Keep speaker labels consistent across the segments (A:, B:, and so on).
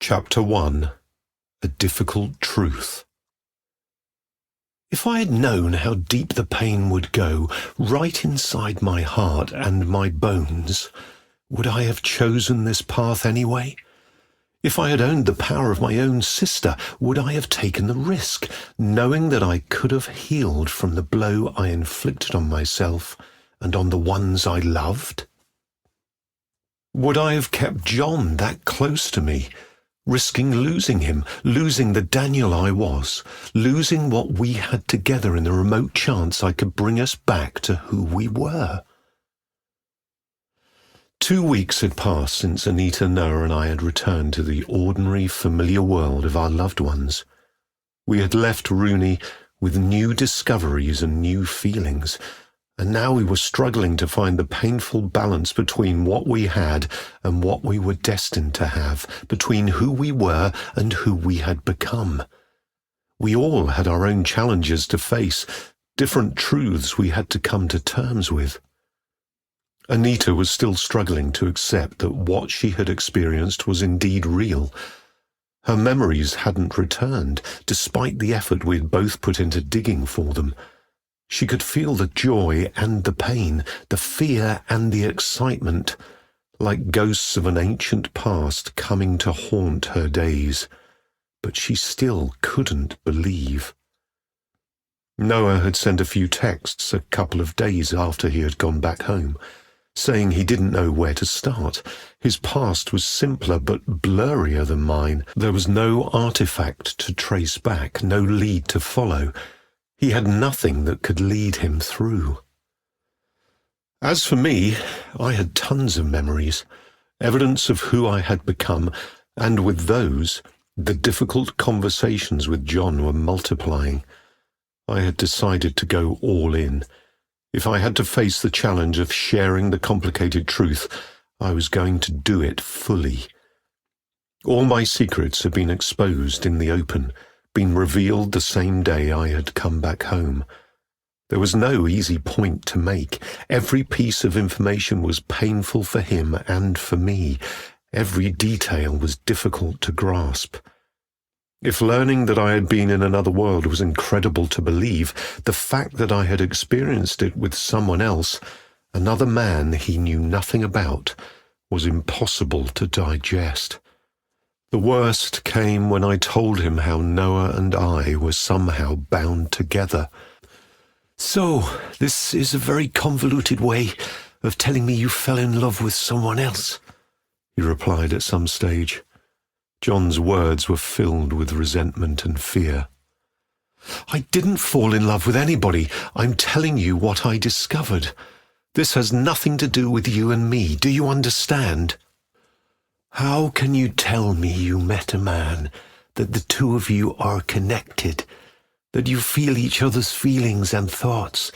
A: Chapter 1. A Difficult Truth. If I had known how deep the pain would go, right inside my heart and my bones, would I have chosen this path anyway? If I had owned the power of my own sister, would I have taken the risk, knowing that I could have healed from the blow I inflicted on myself and on the ones I loved? Would I have kept John that close to me, risking losing him, losing the Daniel I was, losing what we had together in the remote chance I could bring us back to who we were? 2 weeks had passed since Anita, Noah, and I had returned to the ordinary, familiar world of our loved ones. We had left Rooney with new discoveries and new feelings, and now we were struggling to find the painful balance between what we had and what we were destined to have, between who we were and who we had become. We all had our own challenges to face, different truths we had to come to terms with. Anita was still struggling to accept that what she had experienced was indeed real. Her memories hadn't returned, despite the effort we had both put into digging for them. She could feel the joy and the pain, the fear and the excitement, like ghosts of an ancient past coming to haunt her days. But she still couldn't believe. Noah had sent a few texts a couple of days after he had gone back home, saying he didn't know where to start. His past was simpler but blurrier than mine. There was no artifact to trace back, no lead to follow. He had nothing that could lead him through. As for me, I had tons of memories, evidence of who I had become, and with those, the difficult conversations with John were multiplying. I had decided to go all in. If I had to face the challenge of sharing the complicated truth, I was going to do it fully. All my secrets had been exposed in the open, been revealed the same day I had come back home. There was no easy point to make. Every piece of information was painful for him and for me. Every detail was difficult to grasp. If learning that I had been in another world was incredible to believe, the fact that I had experienced it with someone else, another man he knew nothing about, was impossible to digest. The worst came when I told him how Noah and I were somehow bound together. "So, this is a very convoluted way of telling me you fell in love with someone else," he replied at some stage. John's words were filled with resentment and fear. "I didn't fall in love with anybody. I'm telling you what I discovered. This has nothing to do with you and me. Do you understand? How can you tell me you met a man, that the two of you are connected, that you feel each other's feelings and thoughts,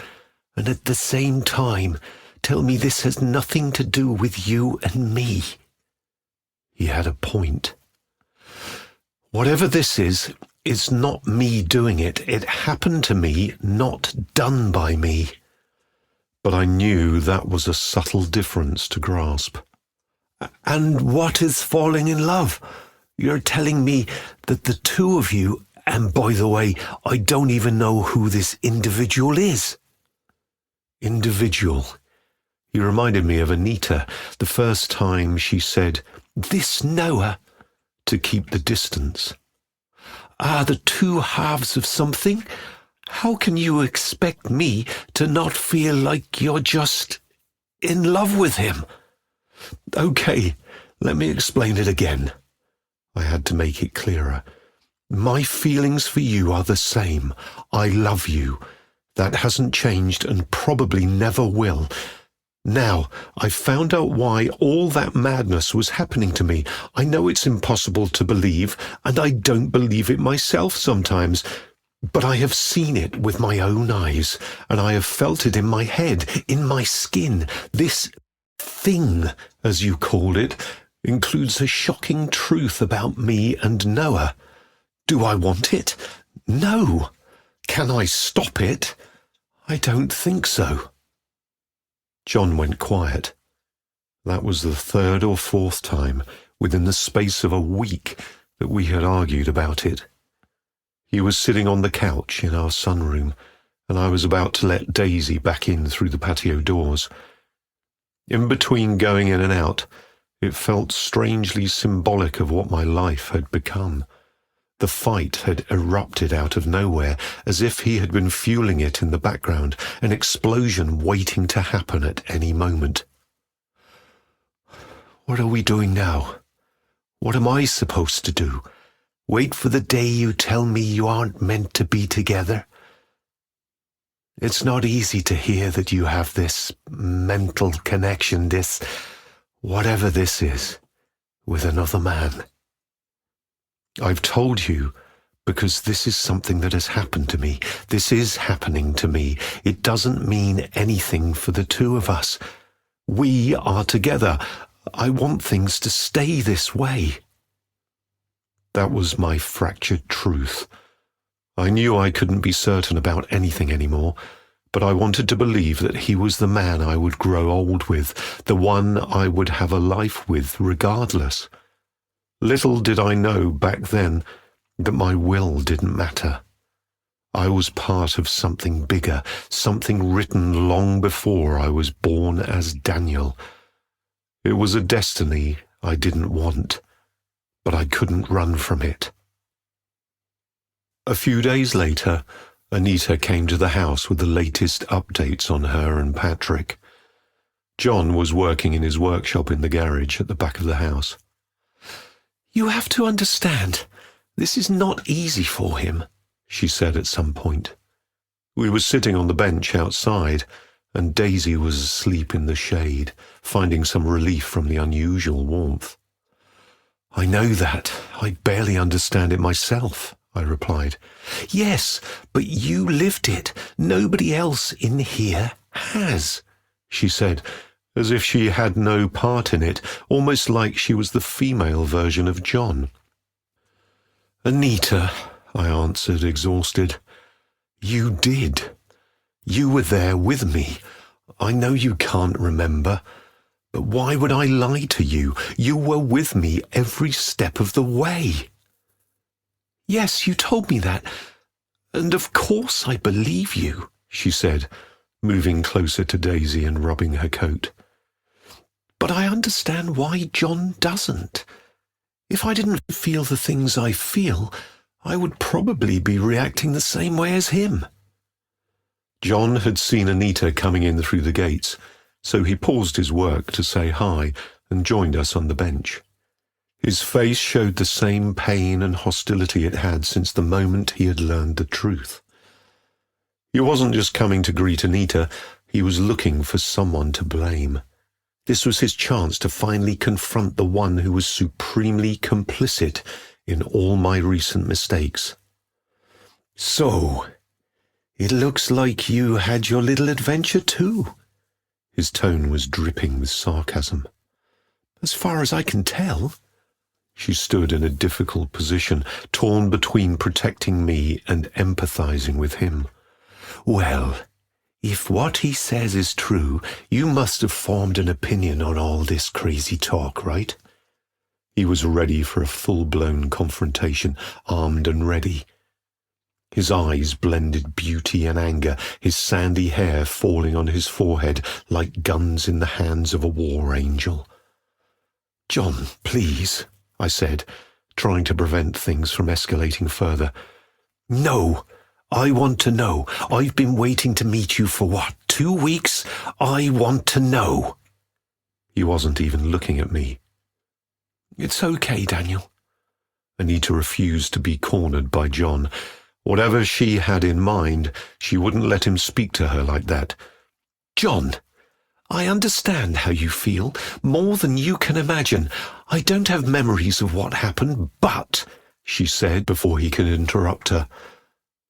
A: and at the same time tell me this has nothing to do with you and me?" He had a point. Whatever this is, it's not me doing it. It happened to me, not done by me. But I knew that was a subtle difference to grasp. "And what is falling in love? You're telling me that the two of you, and by the way, I don't even know who this individual is." Individual. He reminded me of Anita, the first time she said, "This Noah," to keep the distance. "Are the two halves of something? How can you expect me to not feel like you're just in love with him?" "Okay, let me explain it again." I had to make it clearer. "My feelings for you are the same. I love you. That hasn't changed and probably never will. Now, I've found out why all that madness was happening to me. I know it's impossible to believe, and I don't believe it myself sometimes, but I have seen it with my own eyes, and I have felt it in my head, in my skin. This thing, as you called it, includes a shocking truth about me and Noah. Do I want it? No. Can I stop it? I don't think so." John went quiet. That was the third or fourth time, within the space of a week, that we had argued about it. He was sitting on the couch in our sunroom, and I was about to let Daisy back in through the patio doors. In between going in and out, it felt strangely symbolic of what my life had become. The fight had erupted out of nowhere, as if he had been fueling it in the background, an explosion waiting to happen at any moment. What are we doing now? What am I supposed to do? Wait for the day you tell me you aren't meant to be together? It's not easy to hear that you have this mental connection, this, whatever this is, with another man. I've told you because this is something that has happened to me. This is happening to me. It doesn't mean anything for the two of us. We are together. I want things to stay this way. That was my fractured truth. I knew I couldn't be certain about anything anymore, but I wanted to believe that he was the man I would grow old with, the one I would have a life with regardless. Little did I know back then that my will didn't matter. I was part of something bigger, something written long before I was born as Daniel. It was a destiny I didn't want, but I couldn't run from it. A few days later, Anita came to the house with the latest updates on her and Patrick. John was working in his workshop in the garage at the back of the house. "You have to understand, this is not easy for him," she said at some point. We were sitting on the bench outside, and Daisy was asleep in the shade, finding some relief from the unusual warmth. "I know that. I barely understand it myself," I replied. "Yes, but you lived it. Nobody else in here has," she said, as if she had no part in it, almost like she was the female version of John. "Anita," I answered, exhausted, "you did. You were there with me. I know you can't remember, but why would I lie to you? You were with me every step of the way." "Yes, you told me that, and of course I believe you," she said, moving closer to Daisy and rubbing her coat. "But I understand why John doesn't. If I didn't feel the things I feel, I would probably be reacting the same way as him." John had seen Anita coming in through the gates, so he paused his work to say hi and joined us on the bench. His face showed the same pain and hostility it had since the moment he had learned the truth. He wasn't just coming to greet Anita, he was looking for someone to blame. This was his chance to finally confront the one who was supremely complicit in all my recent mistakes. "So, it looks like you had your little adventure too." His tone was dripping with sarcasm. "As far as I can tell." She stood in a difficult position, torn between protecting me and empathizing with him. "Well, if what he says is true, you must have formed an opinion on all this crazy talk, right?" He was ready for a full-blown confrontation, armed and ready. His eyes blended beauty and anger, his sandy hair falling on his forehead like guns in the hands of a war angel. "John, please," I said, trying to prevent things from escalating further. "No, I want to know. I've been waiting to meet you for what, 2 weeks? I want to know." He wasn't even looking at me. "It's okay, Daniel." Anita refused to be cornered by John. Whatever she had in mind, she wouldn't let him speak to her like that. "John, I understand how you feel, more than you can imagine. I don't have memories of what happened, but," she said before he could interrupt her,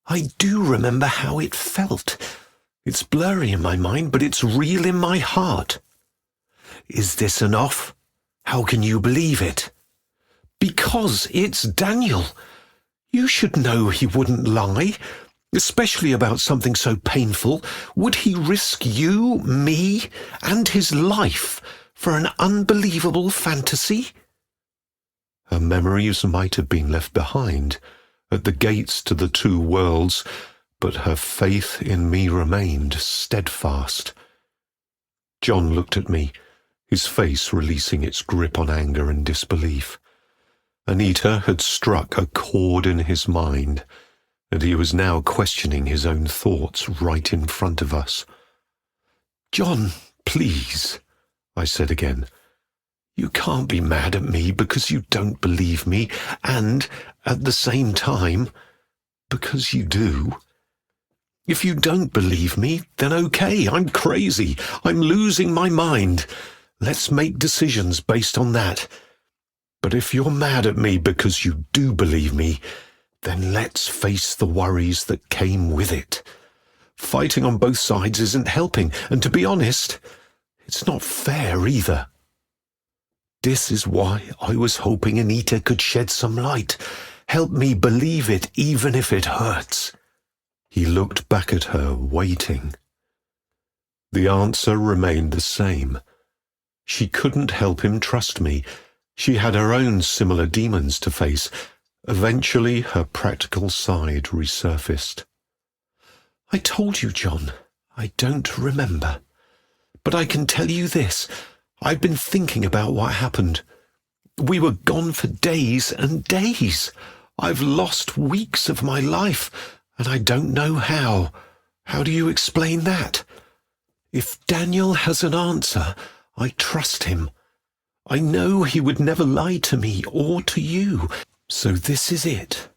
A: "I do remember how it felt. It's blurry in my mind, but it's real in my heart." "Is this enough? How can you believe it?" "Because it's Daniel. You should know he wouldn't lie, especially about something so painful. Would he risk you, me, and his life for an unbelievable fantasy?" Her memories might have been left behind at the gates to the two worlds, but her faith in me remained steadfast. John looked at me, his face releasing its grip on anger and disbelief. Anita had struck a chord in his mind, and he was now questioning his own thoughts right in front of us. "John, please," I said again. "You can't be mad at me because you don't believe me, and, at the same time, because you do. If you don't believe me, then okay, I'm crazy. I'm losing my mind. Let's make decisions based on that. But if you're mad at me because you do believe me, then let's face the worries that came with it. Fighting on both sides isn't helping, and to be honest, it's not fair either. This is why I was hoping Anita could shed some light, help me believe it even if it hurts." He looked back at her, waiting. The answer remained the same. She couldn't help him trust me. She had her own similar demons to face. Eventually, her practical side resurfaced. "I told you, John, I don't remember. But I can tell you this. I've been thinking about what happened. We were gone for days and days. I've lost weeks of my life, and I don't know how. How do you explain that? If Daniel has an answer, I trust him. I know he would never lie to me or to you. So this is it.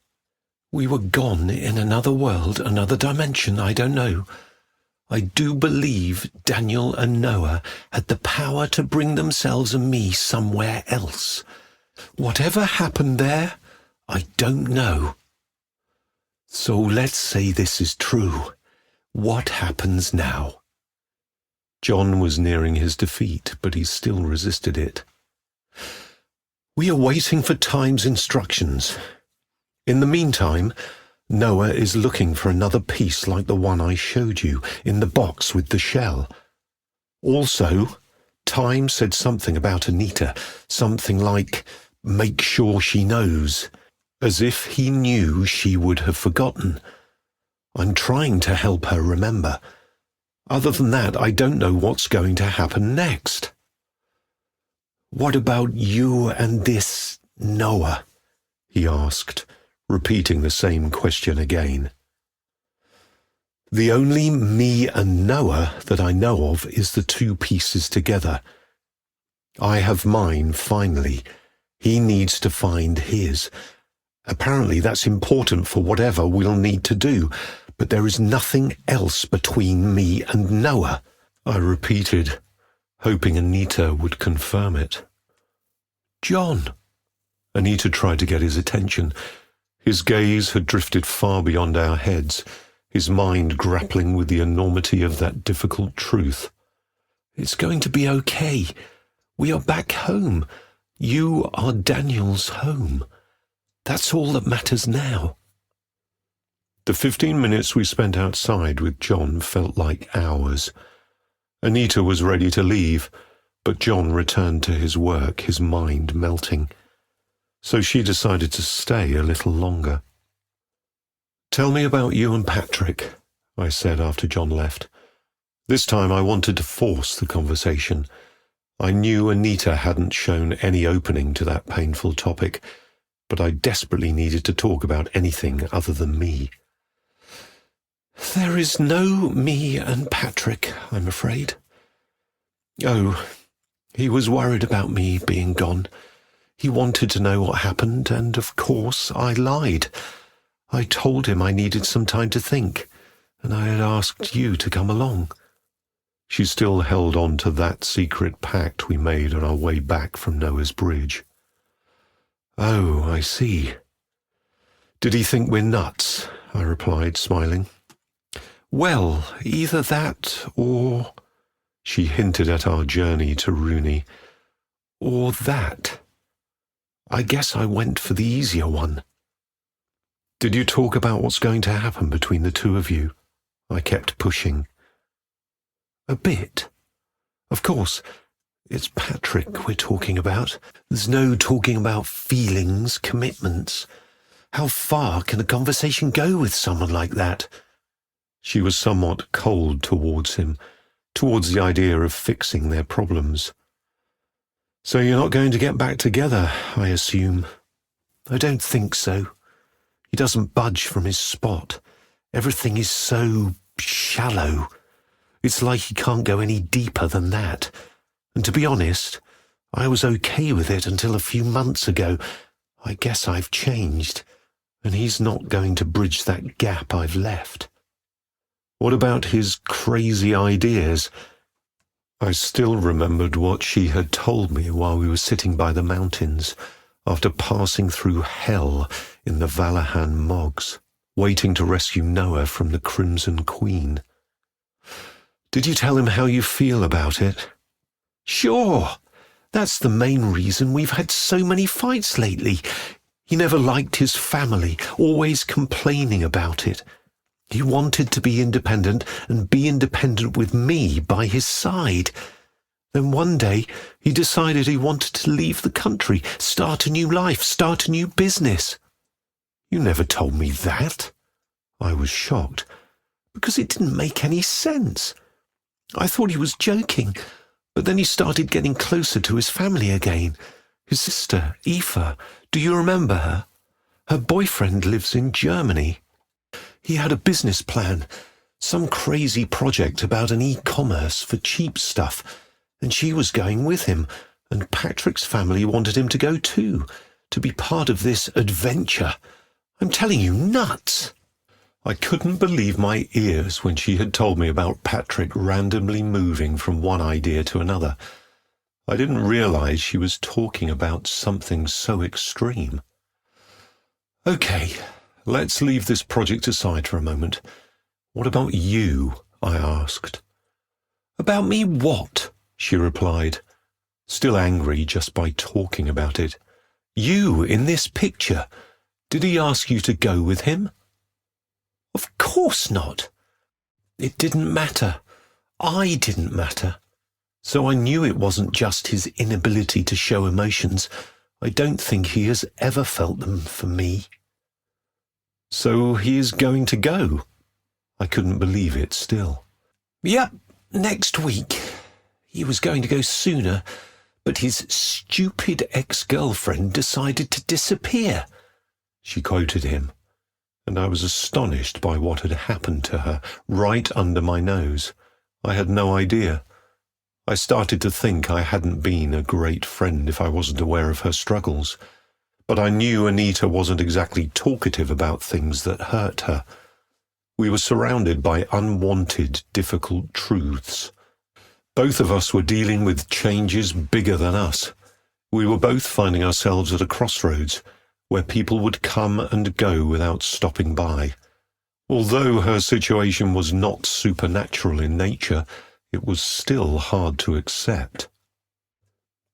A: We were gone in another world, another dimension, I don't know. I do believe Daniel and Noah had the power to bring themselves and me somewhere else. Whatever happened there, I don't know. So let's say this is true. What happens now?" John was nearing his defeat, but he still resisted it. "We are waiting for Time's instructions. In the meantime, Noah is looking for another piece like the one I showed you in the box with the shell. Also, Time said something about Anita, something like, 'Make sure she knows,' as if he knew she would have forgotten. I'm trying to help her remember. Other than that, I don't know what's going to happen next." "What about you and this Noah?" he asked, repeating the same question again. "The only me and Noah that I know of is the two pieces together. I have mine, finally. He needs to find his. Apparently that's important for whatever we'll need to do, but there is nothing else between me and Noah," I repeated, hoping Anita would confirm it. "John." Anita tried to get his attention. His gaze had drifted far beyond our heads, his mind grappling with the enormity of that difficult truth. "It's going to be okay. We are back home. You are Daniel's home. That's all that matters now." The 15 minutes we spent outside with John felt like hours. Anita was ready to leave, but John returned to his work, his mind melting. So she decided to stay a little longer. "Tell me about you and Patrick," I said after John left. This time I wanted to force the conversation. I knew Anita hadn't shown any opening to that painful topic, but I desperately needed to talk about anything other than me. "There is no me and Patrick, I'm afraid. Oh, he was worried about me being gone. He wanted to know what happened, and of course I lied. I told him I needed some time to think, and I had asked you to come along." She still held on to that secret pact we made on our way back from Noah's Bridge. "Oh, I see. Did he think we're nuts?" I replied, smiling. "Well, either that or—" she hinted at our journey to Rooney. "Or that. I guess I went for the easier one." "Did you talk about what's going to happen between the two of you?" I kept pushing. "A bit. Of course, It's Patrick we're talking about. There's no talking about feelings, commitments. How far can a conversation go with someone like that? She was somewhat cold towards him, towards the idea of fixing their problems. So you're not going to get back together, I assume? I don't think so. He doesn't budge from his spot. Everything is so shallow. It's like he can't go any deeper than that. And to be honest, I was okay with it until a few months ago. I guess I've changed, and he's not going to bridge that gap I've left. What about his crazy ideas? I still remembered what she had told me while we were sitting by the mountains, after passing through hell in the Valahan Mogs, waiting to rescue Noah from the Crimson Queen. Did you tell him how you feel about it? Sure. That's the main reason we've had so many fights lately. He never liked his family, always complaining about it. He wanted to be independent and be independent with me by his side. Then one day he decided he wanted to leave the country, start a new life, start a new business. You never told me that. I was shocked, because it didn't make any sense. I thought he was joking, but then he started getting closer to his family again. His sister, Aoife, do you remember her? Her boyfriend lives in Germany. He had a business plan, some crazy project about an e-commerce for cheap stuff, and she was going with him, and Patrick's family wanted him to go too, to be part of this adventure. I'm telling you, nuts! I couldn't believe my ears when she had told me about Patrick randomly moving from one idea to another. I didn't realize she was talking about something so extreme. Okay, let's leave this project aside for a moment. What about you? I asked. About me what? She replied, still angry just by talking about it. You in this picture. Did he ask you to go with him? Of course not. It didn't matter. I didn't matter. So I knew it wasn't just his inability to show emotions. I don't think he has ever felt them for me. So he is going to go? I couldn't believe it still. Yep, next week. He was going to go sooner, but his stupid ex-girlfriend decided to disappear. She quoted him, and I was astonished by what had happened to her right under my nose. I had no idea. I started to think I hadn't been a great friend if I wasn't aware of her struggles. But I knew Anita wasn't exactly talkative about things that hurt her. We were surrounded by unwanted, difficult truths. Both of us were dealing with changes bigger than us. We were both finding ourselves at a crossroads, where people would come and go without stopping by. Although her situation was not supernatural in nature, it was still hard to accept.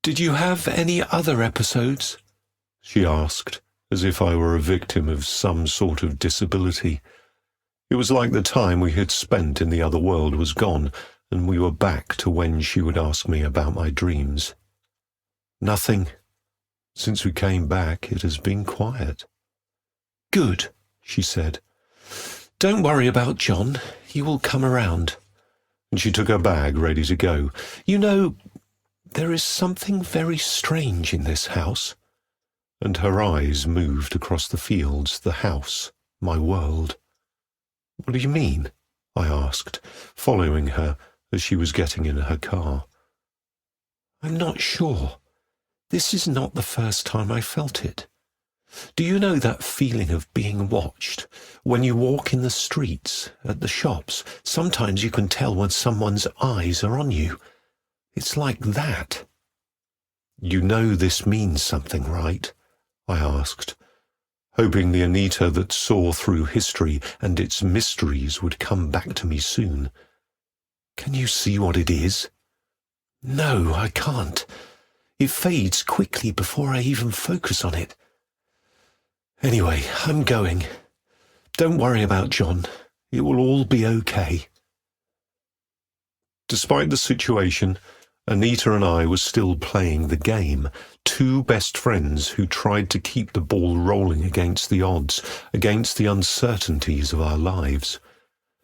A: "Did you have any other episodes?" she asked, as if I were a victim of some sort of disability. It was like the time we had spent in the other world was gone, and we were back to when she would ask me about my dreams. Nothing. Since we came back, it has been quiet. Good, she said. Don't worry about John. He will come around. And she took her bag, ready to go. You know, there is something very strange in this house. And her eyes moved across the fields, the house, my world. What do you mean? I asked, following her as she was getting in her car. I'm not sure. This is not the first time I felt it. Do you know that feeling of being watched? When you walk in the streets, at the shops, sometimes you can tell when someone's eyes are on you. It's like that. You know this means something, right? I asked, hoping the Anita that saw through history and its mysteries would come back to me soon. Can you see what it is? No, I can't. It fades quickly before I even focus on it. Anyway, I'm going. Don't worry about John. It will all be okay. Despite the situation, Anita and I were still playing the game, two best friends who tried to keep the ball rolling against the odds, against the uncertainties of our lives.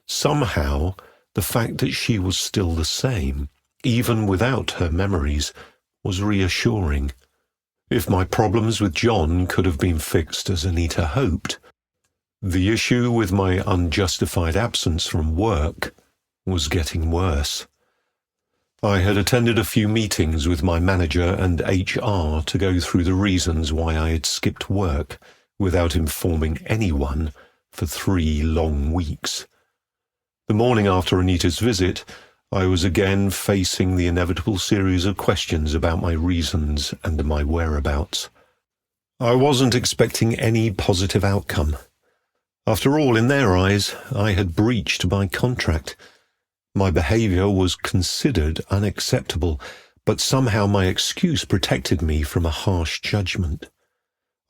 A: Somehow, the fact that she was still the same, even without her memories, was reassuring. If my problems with John could have been fixed as Anita hoped, the issue with my unjustified absence from work was getting worse. I had attended a few meetings with my manager and HR to go through the reasons why I had skipped work without informing anyone for 3 long weeks. The morning after Anita's visit, I was again facing the inevitable series of questions about my reasons and my whereabouts. I wasn't expecting any positive outcome. After all, in their eyes, I had breached my contract. My behaviour was considered unacceptable, but somehow my excuse protected me from a harsh judgment.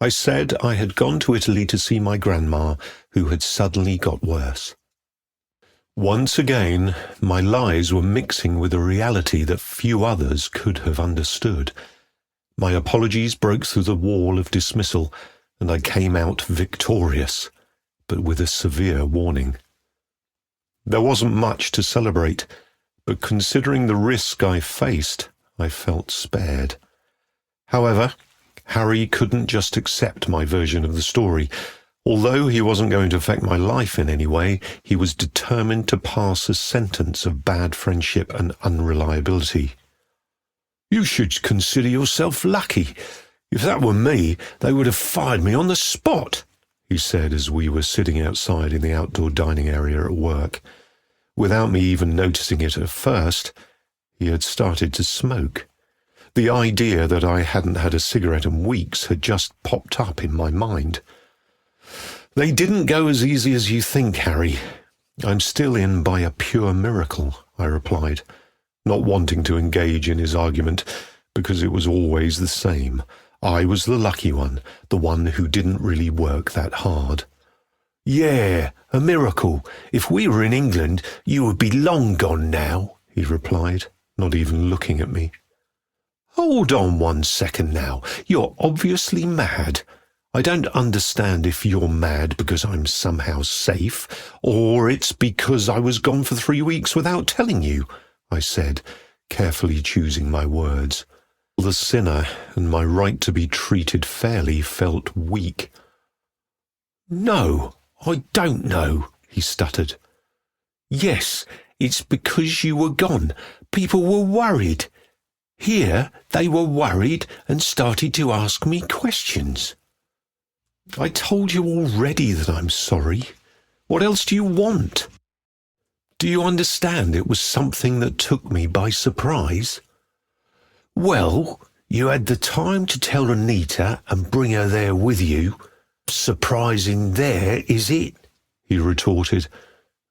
A: I said I had gone to Italy to see my grandma, who had suddenly got worse. Once again, my lies were mixing with a reality that few others could have understood. My apologies broke through the wall of dismissal, and I came out victorious, but with a severe warning. There wasn't much to celebrate, but considering the risk I faced, I felt spared. However, Harry couldn't just accept my version of the story. Although he wasn't going to affect my life in any way, he was determined to pass a sentence of bad friendship and unreliability. "You should consider yourself lucky. If that were me, they would have fired me on the spot," he said as we were sitting outside in the outdoor dining area at work. Without me even noticing it at first, he had started to smoke. The idea that I hadn't had a cigarette in weeks had just popped up in my mind. "They didn't go as easy as you think, Harry. I'm still in by a pure miracle," I replied, not wanting to engage in his argument, because it was always the same. I was the lucky one, the one who didn't really work that hard. "Yeah, a miracle. If we were in England, you would be long gone now," he replied, not even looking at me. "Hold on 1 second now. You're obviously mad. I don't understand if you're mad because I'm somehow safe, or it's because I was gone for 3 weeks without telling you," I said, carefully choosing my words. The sinner and my right to be treated fairly felt weak. "No, I don't know," he stuttered. "Yes, it's because you were gone. People were worried. Here, they were worried and started to ask me questions." "I told you already that I'm sorry. What else do you want? Do you understand it was something that took me by surprise?" "Well, you had the time to tell Anita and bring her there with you. Surprising there, is it?" he retorted,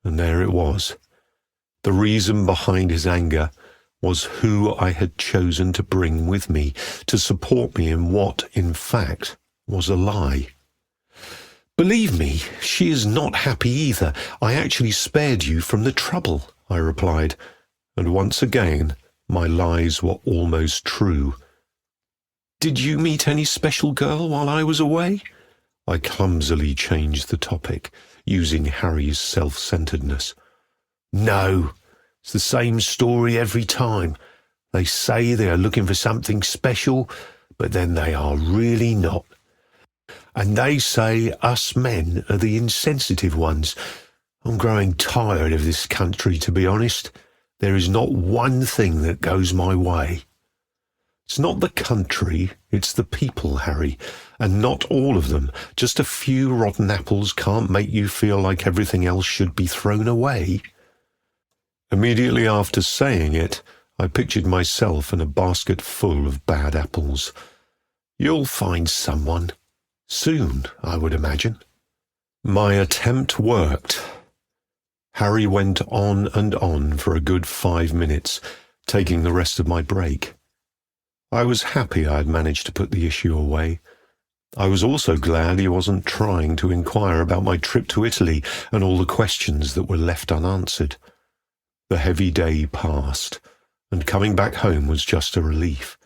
A: and there it was. The reason behind his anger was who I had chosen to bring with me, to support me in what, in fact, was a lie. "Believe me, she is not happy either. I actually spared you from the trouble," I replied, and once again my lies were almost true. "Did you meet any special girl while I was away?" I clumsily changed the topic, using Harry's self-centeredness. "No, it's the same story every time. They say they are looking for something special, but then they are really not. And they say us men are the insensitive ones. I'm growing tired of this country, to be honest. There is not one thing that goes my way." "It's not the country, it's the people, Harry, and not all of them. Just a few rotten apples can't make you feel like everything else should be thrown away." Immediately after saying it, I pictured myself in a basket full of bad apples. "You'll find someone. Soon, I would imagine." My attempt worked. Harry went on and on for a good 5 minutes, taking the rest of my break. I was happy I had managed to put the issue away. I was also glad he wasn't trying to inquire about my trip to Italy and all the questions that were left unanswered. The heavy day passed, and coming back home was just a relief.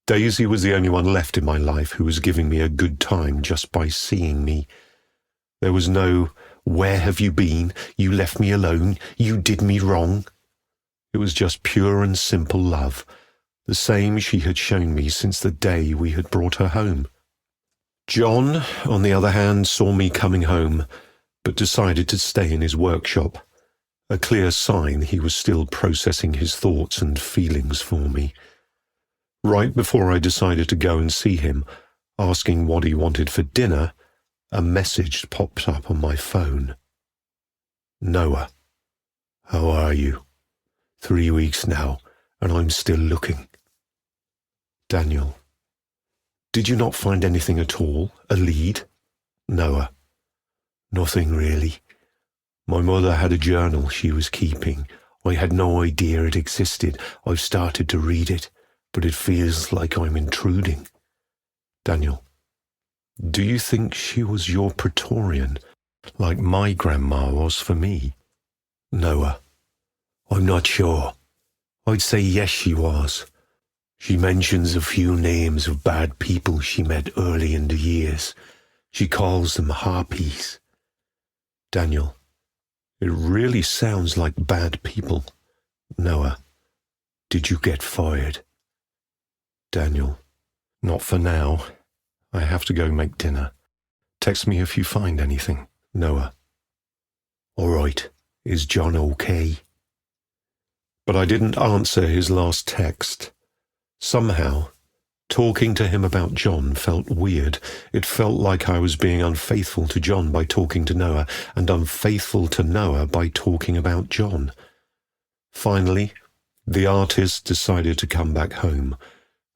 A: Daisy was the only one left in my life who was giving me a good time just by seeing me. There was no, "Where have you been? You left me alone. You did me wrong." It was just pure and simple love, the same she had shown me since the day we had brought her home. John, on the other hand, saw me coming home, but decided to stay in his workshop, a clear sign he was still processing his thoughts and feelings for me. Right before I decided to go and see him, asking what he wanted for dinner, a message popped up on my phone. "Noah, how are you? 3 weeks now, and I'm still looking. Daniel, did you not find anything at all, a lead? Noah, nothing really. My mother had a journal she was keeping. I had no idea it existed. I've started to read it, but it feels like I'm intruding. Daniel, do you think she was your Praetorian, like my grandma was for me? Noah, I'm not sure. I'd say yes, she was. She mentions a few names of bad people she met early in the years. She calls them harpies. Daniel, it really sounds like bad people. Noah, did you get fired? Daniel, not for now. I have to go make dinner. Text me if you find anything. Noah, all right. Is John okay? But I didn't answer his last text. Somehow, talking to him about John felt weird. It felt like I was being unfaithful to John by talking to Noah, and unfaithful to Noah by talking about John. Finally, the artist decided to come back home,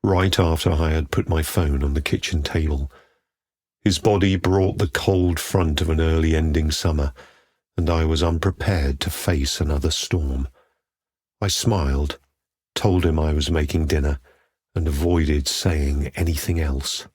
A: right after I had put my phone on the kitchen table. His body brought the cold front of an early-ending summer, and I was unprepared to face another storm. I smiled, told him I was making dinner, and avoided saying anything else.